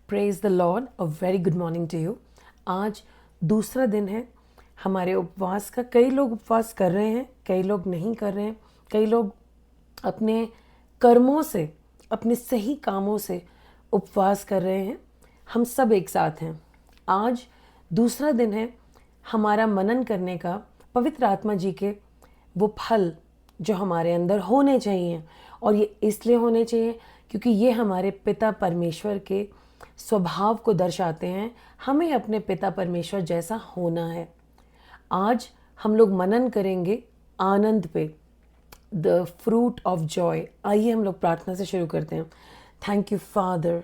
Praise the lord, a very good morning to you. आज दूसरा दिन है हमारे उपवास का। कई लोग उपवास कर रहे हैं, कई लोग नहीं कर रहे हैं, कई लोग अपने कर्मों से, अपने सही कामों से उपवास कर रहे हैं। हम सब एक साथ हैं। आज दूसरा दिन है हमारा मनन करने का, पवित्र आत्मा जी के वो फल जो हमारे अंदर होने चाहिए। और ये इसलिए होने चाहिए क्योंकि ये हमारे पिता परमेश्वर के स्वभाव को दर्शाते हैं। हमें अपने पिता परमेश्वर जैसा होना है। आज हम लोग मनन करेंगे आनंद पे, द फ्रूट ऑफ जॉय। आइए हम लोग प्रार्थना से शुरू करते हैं। थैंक यू फादर,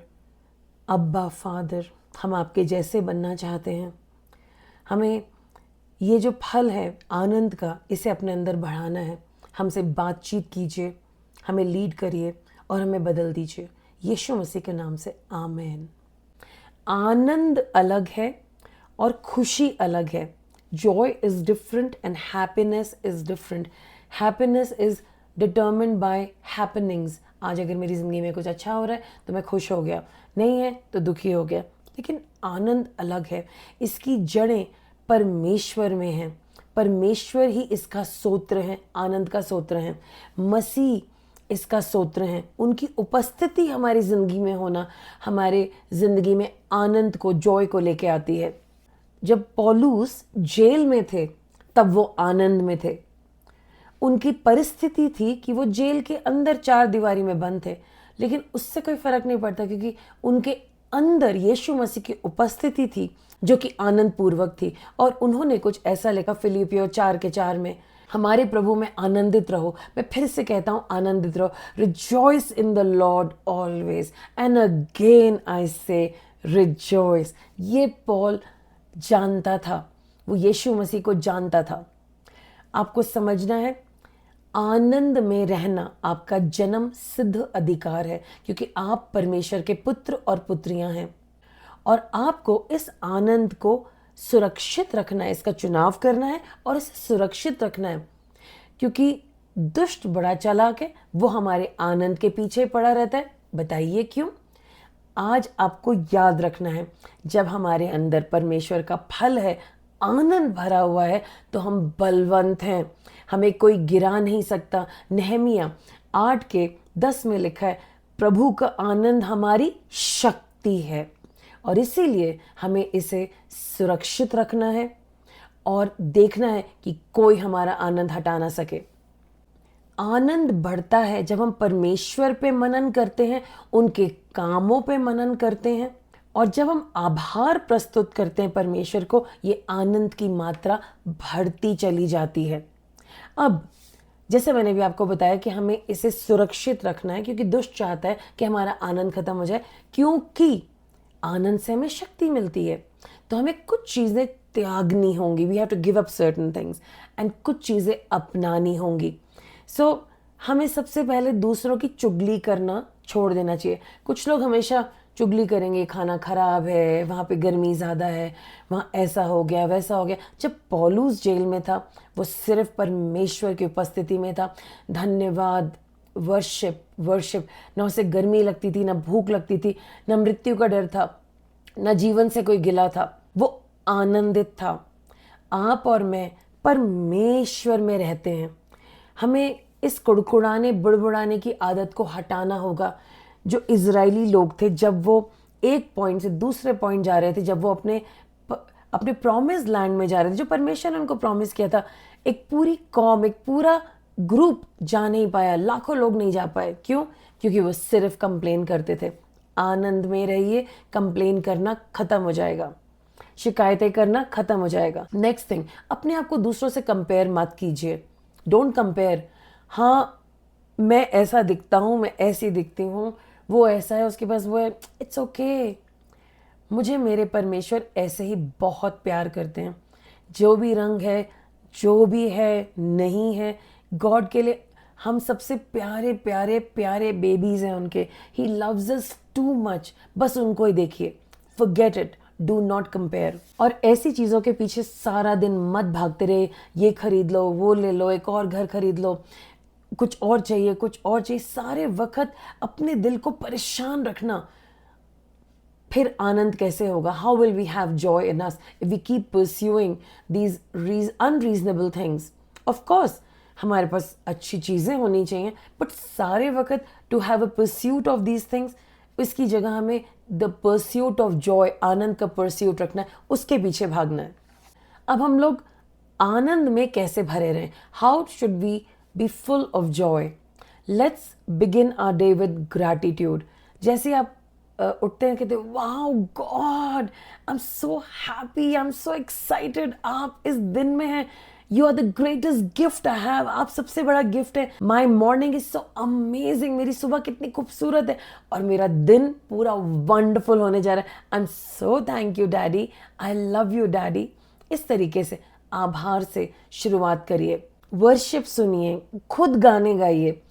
अब्बा फादर, हम आपके जैसे बनना चाहते हैं। हमें ये जो फल है आनंद का, इसे अपने अंदर बढ़ाना है। हमसे बातचीत कीजिए, हमें लीड करिए और हमें बदल दीजिए। यीशु मसीह के नाम से आमीन। आनंद अलग है और खुशी अलग है। Joy is different and happiness is different. Happiness is determined by happenings. आज अगर मेरी ज़िंदगी में कुछ अच्छा हो रहा है तो मैं खुश हो गया, नहीं है तो दुखी हो गया। लेकिन आनंद अलग है। इसकी जड़ें परमेश्वर में हैं। परमेश्वर ही इसका सोत्र है, आनंद का सोत्र है। मसीह इसका सोत्र हैं। उनकी उपस्थिति हमारी ज़िंदगी में होना हमारे ज़िंदगी में आनंद को, जॉय को लेके आती है। जब पौलुस जेल में थे तब वो आनंद में थे। उनकी परिस्थिति थी कि वो जेल के अंदर चार दीवारी में बंद थे, लेकिन उससे कोई फर्क नहीं पड़ता क्योंकि उनके अंदर यीशु मसीह की उपस्थिति थी जो कि आनंद पूर्वक थी। और उन्होंने कुछ ऐसा लिखा फिलिपियो 4:4 में, हमारे प्रभु में आनंदित रहो। मैं फिर से कहता हूं, आनंदित रहो। Rejoice in the Lord always, and again I से रिजॉइस। ये पॉल जानता था, वो यीशु मसीह को जानता था। आपको समझना है, आनंद में रहना आपका जन्म सिद्ध अधिकार है क्योंकि आप परमेश्वर के पुत्र और पुत्रियां हैं। और आपको इस आनंद को सुरक्षित रखना है, इसका चुनाव करना है और इसे सुरक्षित रखना है। क्योंकि दुष्ट बड़ा चालाक है, वो हमारे आनंद के पीछे पड़ा रहता है। बताइए क्यों? आज आपको याद रखना है, जब हमारे अंदर परमेश्वर का फल है, आनंद भरा हुआ है, तो हम बलवंत हैं। हमें कोई गिरा नहीं सकता। नहमिया 8:10 में लिखा है, प्रभु का आनंद हमारी शक्ति है। और इसीलिए हमें इसे सुरक्षित रखना है और देखना है कि कोई हमारा आनंद हटा ना सके। आनंद बढ़ता है जब हम परमेश्वर पे मनन करते हैं, उनके कामों पे मनन करते हैं, और जब हम आभार प्रस्तुत करते हैं परमेश्वर को, ये आनंद की मात्रा बढ़ती चली जाती है। अब जैसे मैंने भी आपको बताया कि हमें इसे सुरक्षित रखना है क्योंकि दुष्ट चाहता है कि हमारा आनंद खत्म हो जाए, क्योंकि आनंद से हमें शक्ति मिलती है। तो हमें कुछ चीज़ें त्यागनी होंगी। We have to give up certain things, and कुछ चीज़ें अपनानी होंगी। सो हमें सबसे पहले दूसरों की चुगली करना छोड़ देना चाहिए। कुछ लोग हमेशा चुगली करेंगे, खाना खराब है, वहाँ पे गर्मी ज़्यादा है, वहाँ ऐसा हो गया, वैसा हो गया। जब पौलुस जेल में था, वो सिर्फ परमेश्वर की उपस्थिति में था। धन्यवाद, वर्शिप वर्शिप। ना उसे गर्मी लगती थी, ना भूख लगती थी, ना मृत्यु का डर था, ना जीवन से कोई गिला था। वो आनंदित था। आप और मैं परमेश्वर में रहते हैं। हमें इस कुड़कुड़ाने बुड़बुड़ाने की आदत को हटाना होगा। जो इजरायली लोग थे, जब वो एक पॉइंट से दूसरे पॉइंट जा रहे थे, जब वो अपने प्रॉमिस लैंड में जा रहे थे, जो परमेश्वर ने उनको प्रॉमिस किया था, एक पूरी कौम, एक पूरा ग्रुप जा नहीं पाया, लाखों लोग नहीं जा पाए। क्यों? क्योंकि वो सिर्फ कंप्लेन करते थे। आनंद में रहिए, कंप्लेन करना खत्म हो जाएगा, शिकायतें करना खत्म हो जाएगा। नेक्स्ट थिंग, अपने आप को दूसरों से कंपेयर मत कीजिए। Don't compare. हाँ, मैं ऐसा दिखता हूँ, मैं ऐसी दिखती हूँ, वो ऐसा है, उसके पास वो है, इट्स ओके। मुझे मेरे परमेश्वर ऐसे ही बहुत प्यार करते हैं। जो भी रंग है, जो भी है, नहीं है, गॉड के लिए हम सबसे प्यारे प्यारे प्यारे बेबीज हैं उनके। He loves us too much. बस उनको ही देखिए। Forget it, do not compare. और ऐसी चीज़ों के पीछे सारा दिन मत भागते रहे। ये खरीद लो, वो ले लो, एक और घर खरीद लो, कुछ और चाहिए, कुछ और चाहिए। सारे वक्त अपने दिल को परेशान रखना फिर आनंद कैसे होगा? How will we have joy in us if we keep pursuing these unreasonable things? Of course हमारे पास अच्छी चीज़ें होनी चाहिए, बट सारे वक्त to have a pursuit of these things, इसकी जगह हमें द परस्यूट ऑफ जॉय, आनंद का परस्यूट रखना है, उसके पीछे भागना है। अब हम लोग आनंद में कैसे भरे रहें? How should we be full of joy? Let's begin our day with gratitude. जैसे आप उठते हैं, कहते wow God, I am so happy, I am so excited, आप इस दिन में हैं, you are the greatest gift I have, आप सबसे बड़ा गिफ्ट है, my morning is so amazing, मेरी सुबह कितनी खूबसूरत है और मेरा दिन पूरा वंडरफुल होने जा रहा है, आई am so thank you daddy, I love you daddy. इस तरीके से आभार से शुरुआत करिए, वर्शिप सुनिए, खुद गाने गाइए,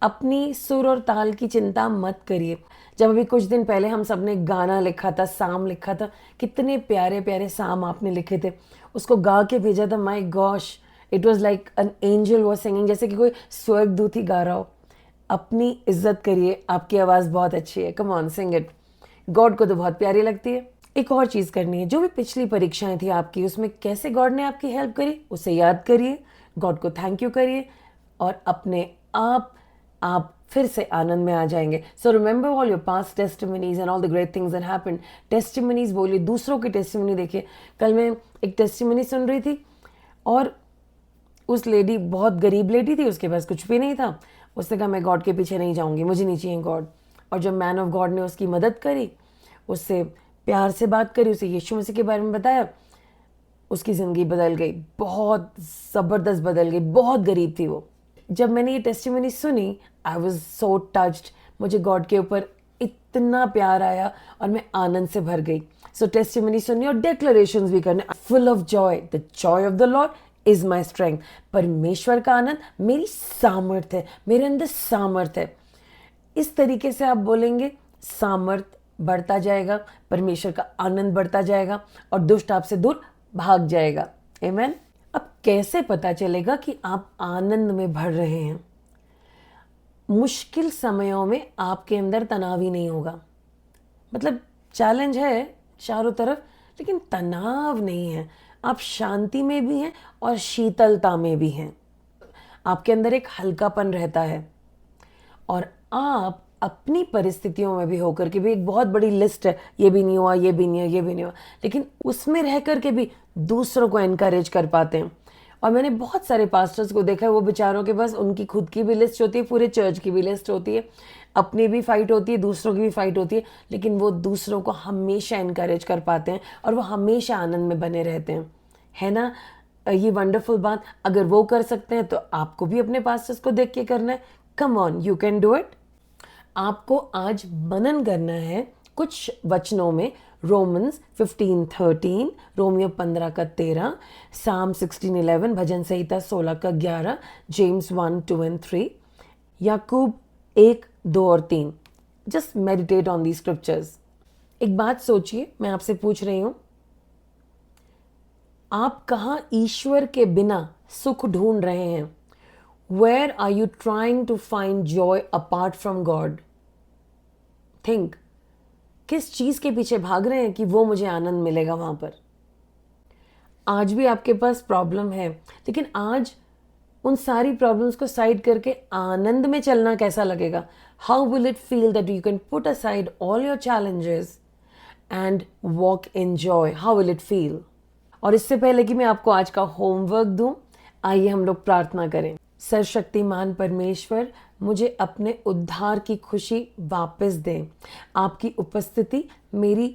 अपनी सुर और ताल की चिंता मत करिए। जब अभी कुछ दिन पहले हम सब ने गाना लिखा था, साम लिखा था, कितने प्यारे प्यारे साम आपने लिखे थे, उसको गा के भेजा था, my gosh, it was like an angel was singing, जैसे कि कोई स्वर्गदूत ही गा रहा हो। अपनी इज्जत करिए, आपकी आवाज़ बहुत अच्छी है, come on sing it, God को तो बहुत प्यारी लगती है। एक और चीज़ करनी है, जो भी पिछली परीक्षाएं थी आपकी, उसमें कैसे गॉड ने आपकी हेल्प करी, उसे याद करिए, गॉड को थैंक यू करिए और अपने आप फिर से आनंद में आ जाएंगे। So remember all your past testimonies and all the great things that happened. Testimonies बोलिए, दूसरों की टेस्टिमनी देखिए। कल मैं एक टेस्टिमनी सुन रही थी और उस लेडी, बहुत गरीब लेडी थी, उसके पास कुछ भी नहीं था, उसने कहा मैं गॉड के पीछे नहीं जाऊंगी, मुझे नहीं चाहिए गॉड। और जब मैन ऑफ गॉड ने उसकी मदद करी, उससे प्यार से बात करी, उसे यीशु मसीह के बारे में बताया, उसकी ज़िंदगी बदल गई, बहुत ज़बरदस्त बदल गई, बहुत गरीब थी वो। जब मैंने ये टेस्टिमनी सुनी, आई वॉज सो टच्ड, मुझे गॉड के ऊपर इतना प्यार आया और मैं आनंद से भर गई। सो टेस्टिमनी सुननी और डेक्लरेशंस भी करने, full of Joy, the Joy of the Lord is my strength. परमेश्वर का आनंद मेरी सामर्थ है, मेरे अंदर सामर्थ है। इस तरीके से आप बोलेंगे, सामर्थ बढ़ता जाएगा, परमेश्वर का आनंद बढ़ता जाएगा और दुष्ट आपसे दूर भाग जाएगा। आमीन। अब कैसे पता चलेगा कि आप आनंद में भर रहे हैं? मुश्किल समयों में आपके अंदर तनाव ही नहीं होगा। मतलब चैलेंज है चारों तरफ, लेकिन तनाव नहीं है। आप शांति में भी हैं और शीतलता में भी हैं। आपके अंदर एक हल्कापन रहता है और आप अपनी परिस्थितियों में भी होकर के भी, एक बहुत बड़ी लिस्ट है, ये भी नहीं हुआ, ये भी नहीं हुआ, ये भी नहीं हुआ, लेकिन उसमें रह करके भी दूसरों को एनकरेज कर पाते हैं। और मैंने बहुत सारे पास्टर्स को देखा है, वो बेचारों के पास उनकी खुद की भी लिस्ट होती है, पूरे चर्च की भी लिस्ट होती है, अपनी भी फाइट होती है, दूसरों की भी फाइट होती है, लेकिन वो दूसरों को हमेशा एनकरेज कर पाते हैं और वो हमेशा आनंद में बने रहते हैं। है ना ये वंडरफुल बात? अगर वो कर सकते हैं तो आपको भी अपने पास्टर्स को देख के करना है। Come on, you can do it. आपको आज मनन करना है कुछ वचनों में, रोमन्स 15:13, रोमियो 15:13, साम 16:11, भजन संहिता 16:11, जेम्स 1:2 and 3, याकूब 1:2 और 3। Just meditate on the scriptures. एक बात सोचिए, मैं आपसे पूछ रही हूं, आप कहाँ ईश्वर के बिना सुख ढूंढ रहे हैं? Where are you trying to find joy apart from God? Think. किस चीज के पीछे भाग रहे हैं कि वो मुझे आनंद मिलेगा वहां पर? आज भी आपके पास प्रॉब्लम है, लेकिन आज उन सारी प्रॉब्लम्स को साइड करके आनंद में चलना कैसा लगेगा? How will it feel that you can put aside all your challenges and walk in joy? How will it feel? और इससे पहले कि मैं आपको आज का होमवर्क दूं, आइए हम लोग प्रार्थना करें। सर्वशक्तिमान परमेश्वर, मुझे अपने उद्धार की खुशी वापस दें। आपकी उपस्थिति मेरी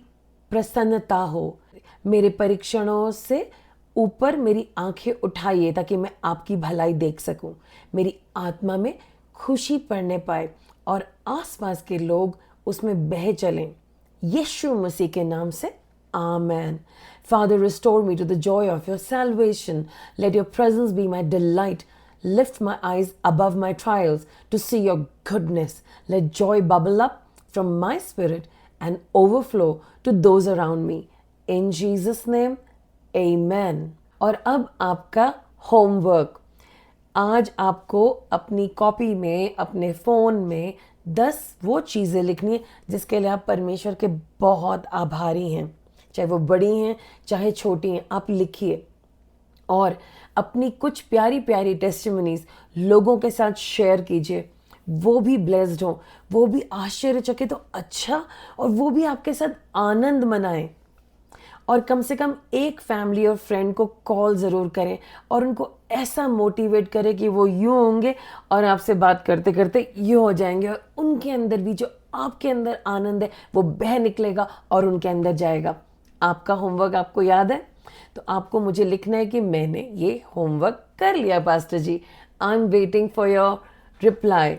प्रसन्नता हो। मेरे परीक्षणों से ऊपर मेरी आंखें उठाइए ताकि मैं आपकी भलाई देख सकूं। मेरी आत्मा में खुशी पड़ने पाए और आसपास के लोग उसमें बह चलें। यीशु मसीह के नाम से आमेन। Father, restore me to the joy of your salvation. Let your presence be my delight. Lift my eyes above my trials to see your goodness. Let joy bubble up from my spirit and overflow to those around me. In Jesus' name, amen. और अब आपका homework. आज आपको अपनी copy में, अपने phone में 10 वो चीज़ें लिखनी है जिसके लिए आप परमेश्वर के बहुत आभारी हैं, चाहे वो बड़ी हैं चाहे छोटी हैं, आप लिखिए और अपनी कुछ प्यारी प्यारी टेस्टिमनीज लोगों के साथ शेयर कीजिए। वो भी ब्लेस्ड हो, वो भी आश्चर्यचकित हो, अच्छा, और वो भी आपके साथ आनंद मनाएं। और कम से कम एक फैमिली और फ्रेंड को कॉल ज़रूर करें और उनको ऐसा मोटिवेट करें कि वो यूँ होंगे और आपसे बात करते करते यूँ हो जाएंगे, और उनके अंदर भी जो आपके अंदर आनंद है वो बह निकलेगा और उनके अंदर जाएगा। आपका होमवर्क आपको याद है? तो आपको मुझे लिखना है कि मैंने ये होमवर्क कर लिया pastor ji, I am waiting for your reply.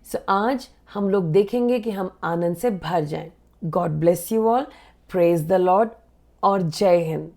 So आज हम लोग देखेंगे कि हम आनंद से भर जाएं। God bless you all, praise the Lord और जय हिंद।